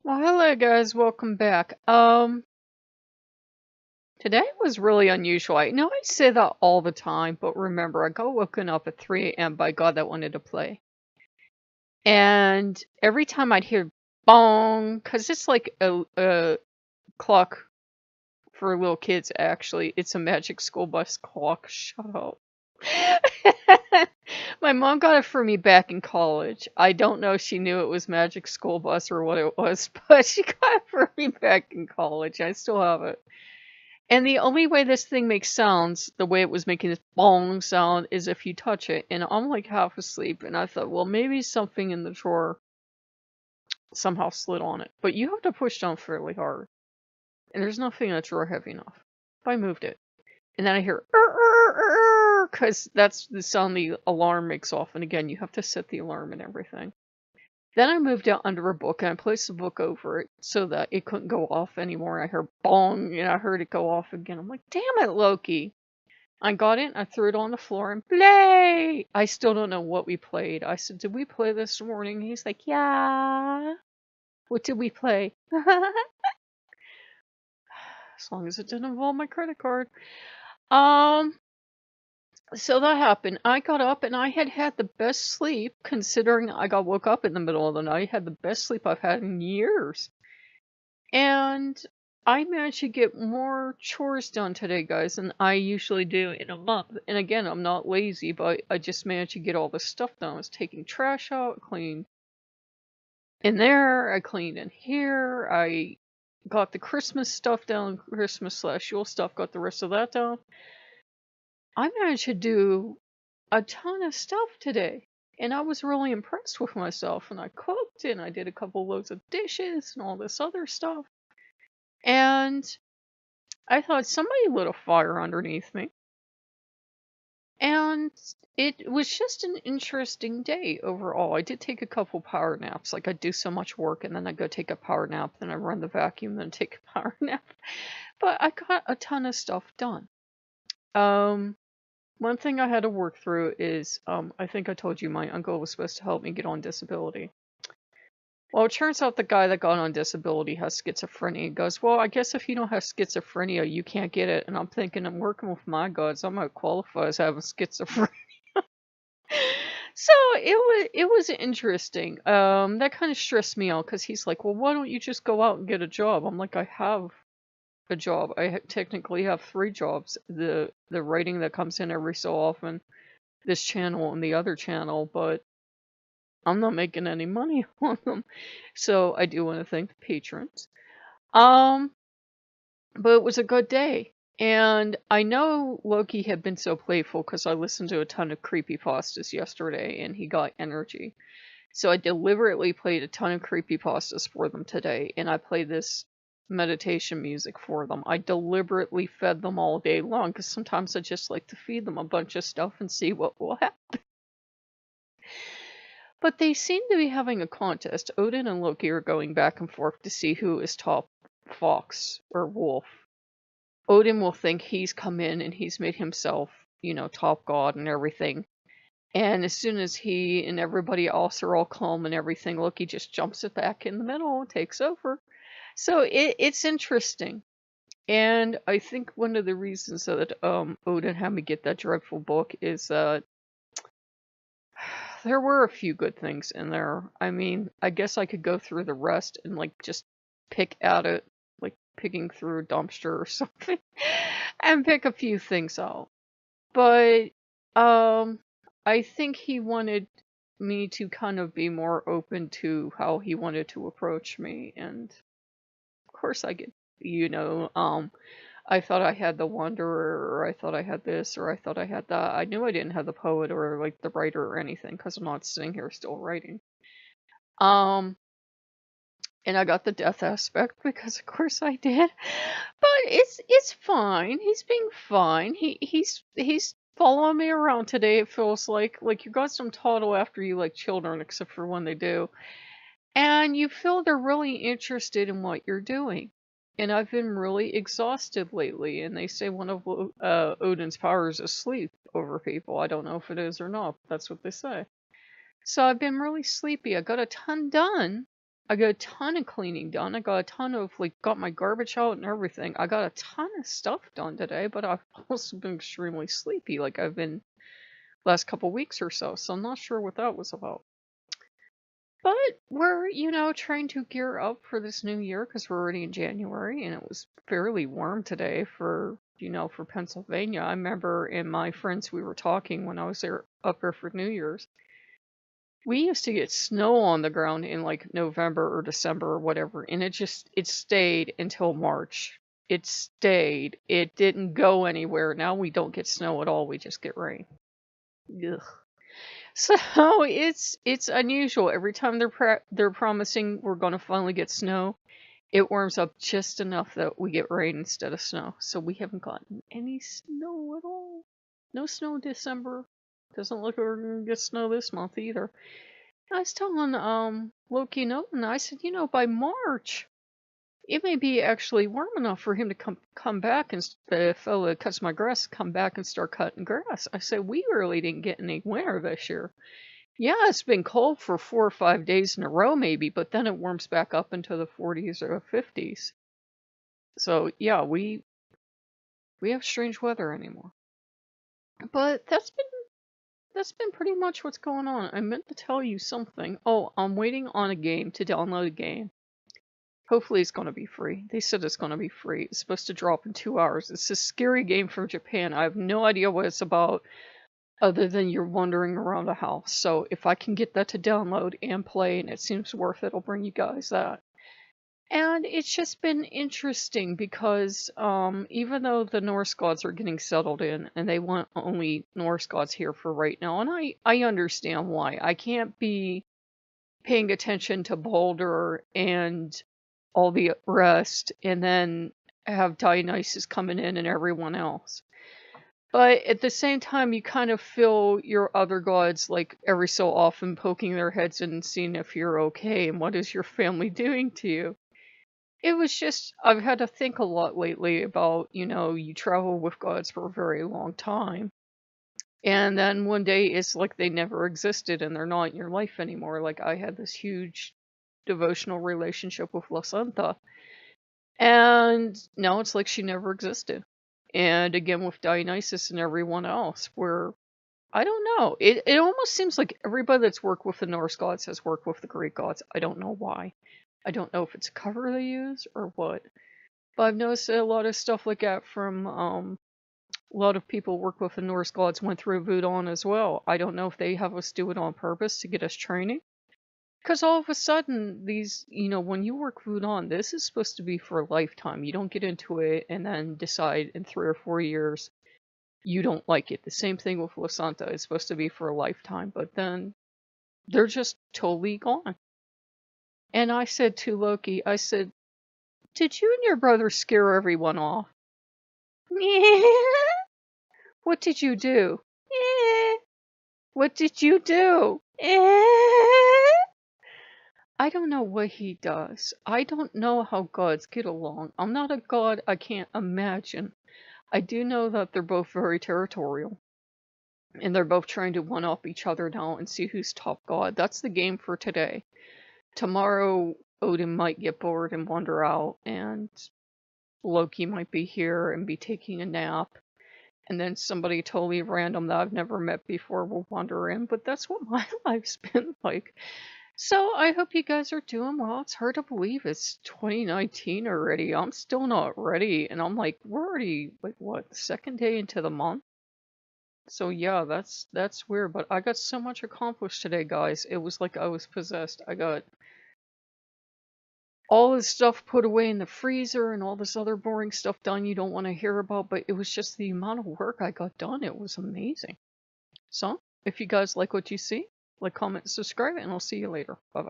Well, hello guys, welcome back. Today was really unusual. I know I say that all the time, but remember, I got woken up at 3 a.m. by God that wanted to play. And every time I'd hear bong, because it's like a clock for little kids, actually. It's a magic school bus clock. Shut up. My mom got it for me back in college. I don't know if she knew it was Magic School Bus or what it was, but she got it for me back in college. I still have it. And the only way this thing makes sounds, the way it was making this bong sound, is if you touch it. And I'm like half asleep, and I thought, well, maybe something in the drawer somehow slid on it. But you have to push down fairly hard. And there's nothing in the drawer heavy enough. But I moved it. And then I hear, because that's the sound the alarm makes off. And again, you have to set the alarm and everything. Then I moved out under a book and I placed the book over it so that it couldn't go off anymore. I heard bong and I heard it go off again. I'm like, damn it, Loki. I got it, I threw it on the floor and play. I still don't know what we played. I said, did we play this morning? He's like, yeah. What did we play? As long as it didn't involve my credit card. So that happened. I got up and I had had the best sleep, considering I got woke up in the middle of the night. I had the best sleep I've had in years. And I managed to get more chores done today, guys, than I usually do in a month. And again, I'm not lazy, but I just managed to get all this stuff done. I was taking trash out, cleaned in there, I cleaned in here, I got the Christmas stuff down, Christmas/Yule stuff, got the rest of that down. I managed to do a ton of stuff today. And I was really impressed with myself. And I cooked and I did a couple loads of dishes and all this other stuff. And I thought somebody lit a fire underneath me. And it was just an interesting day overall. I did take a couple power naps. Like, I do so much work and then I go take a power nap, then I run the vacuum, then take a power nap. But I got a ton of stuff done. One thing I had to work through is, I think I told you my uncle was supposed to help me get on disability. Well, it turns out the guy that got on disability has schizophrenia. He goes, well, I guess if you don't have schizophrenia, you can't get it. And I'm thinking, I'm working with my gods. I'm not qualified as having schizophrenia. So it was interesting. That kind of stressed me out because he's like, well, why don't you just go out and get a job? I'm like, I have a job. I technically have 3 jobs. The writing that comes in every so often, this channel and the other channel, but I'm not making any money on them. So I do want to thank the patrons. Um, but it was a good day. And I know Loki had been so playful because I listened to a ton of creepypastas yesterday and he got energy. So I deliberately played a ton of creepypastas for them today, and I played this meditation music for them. I deliberately fed them all day long because sometimes I just like to feed them a bunch of stuff and see what will happen. But they seem to be having a contest. Odin and Loki are going back and forth to see who is top fox or wolf. Odin will think he's come in and he's made himself, top god and everything. And as soon as he and everybody else are all calm and everything, Loki just jumps it back in the middle and takes over. So it's interesting. And I think one of the reasons that Odin had me get that dreadful book is that there were a few good things in there. I mean, I guess I could go through the rest and just pick at it, like picking through a dumpster or something, and pick a few things out. But I think he wanted me to kind of be more open to how he wanted to approach me, and of course I get, I thought I had the Wanderer, or I thought I had this, or I thought I had that. I knew I didn't have the poet or the writer or anything because I'm not sitting here still writing. And I got the death aspect because of course I did. But it's fine. He's being fine. He's following me around today. It feels like you got some toddle after you like children, except for when they do. And you feel they're really interested in what you're doing. And I've been really exhausted lately, and they say one of Odin's powers is sleep over people. I don't know if it is or not, but that's what they say. So I've been really sleepy. I got a ton done. I got a ton of cleaning done. I got a ton of, like, got my garbage out and everything. I got a ton of stuff done today, but I've also been extremely sleepy, like I've been last couple weeks or so, so I'm not sure what that was about. But we're, trying to gear up for this new year because we're already in January and it was fairly warm today for Pennsylvania. I remember in my friends we were talking when I was up there for New Year's. We used to get snow on the ground in like November or December or whatever, and it stayed until March. It stayed. It didn't go anywhere. Now we don't get snow at all. We just get rain. Ugh. So it's unusual. Every time they're promising we're going to finally get snow, it warms up just enough that we get rain instead of snow. So we haven't gotten any snow at all. No snow in December. Doesn't look like we're gonna get snow this month either. I was telling Loki and Odin, I said, by March, it may be actually warm enough for him to come back, and the fellow that cuts my grass come back and start cutting grass. I said, we really didn't get any winter this year. Yeah, it's been cold for 4 or 5 days in a row maybe, but then it warms back up into the 40s or 50s. So yeah, we have strange weather anymore. But that's been pretty much what's going on. I meant to tell you something. Oh, I'm waiting on a game to download a game. Hopefully it's going to be free. They said it's going to be free. It's supposed to drop in 2 hours. It's a scary game from Japan. I have no idea what it's about other than you're wandering around a house. So if I can get that to download and play and it seems worth it, I'll bring you guys that. And it's just been interesting because even though the Norse gods are getting settled in and they want only Norse gods here for right now, and I understand why. I can't be paying attention to Balder and all the rest and then have Dionysus coming in and everyone else. But at the same time, you kind of feel your other gods like every so often poking their heads in and seeing if you're okay and what is your family doing to you. It was just, I've had to think a lot lately about, you travel with gods for a very long time. And then one day it's like they never existed and they're not in your life anymore. Like I had this huge devotional relationship with La Santa. And now it's like she never existed. And again with Dionysus and everyone else, where, I don't know. It almost seems like everybody that's worked with the Norse gods has worked with the Greek gods. I don't know why. I don't know if it's a cover they use or what. But I've noticed a lot of stuff like that from a lot of people work with the Norse gods went through Voodoo as well. I don't know if they have us do it on purpose to get us training. Because all of a sudden, these, when you work Voodoo, this is supposed to be for a lifetime. You don't get into it and then decide in 3 or 4 years you don't like it. The same thing with La Santa. It's supposed to be for a lifetime, but then they're just totally gone. And I said to Loki, I said, did you and your brother scare everyone off? What did you do? What did you do? I don't know what he does. I don't know how gods get along. I'm not a god. I can't imagine. I do know that they're both very territorial. And they're both trying to one-up each other now and see who's top god. That's the game for today. Tomorrow, Odin might get bored and wander out, and Loki might be here and be taking a nap. And then somebody totally random that I've never met before will wander in. But that's what my life's been like. So I hope you guys are doing well. It's hard to believe it's 2019 already. I'm still not ready. And I'm like, we're already, like, what, the second day into the month? So yeah, that's weird. But I got so much accomplished today, guys. It was like I was possessed. I got all this stuff put away in the freezer and all this other boring stuff done you don't want to hear about. But it was just the amount of work I got done. It was amazing. So if you guys like what you see, like, comment, subscribe, and I'll see you later. Bye-bye.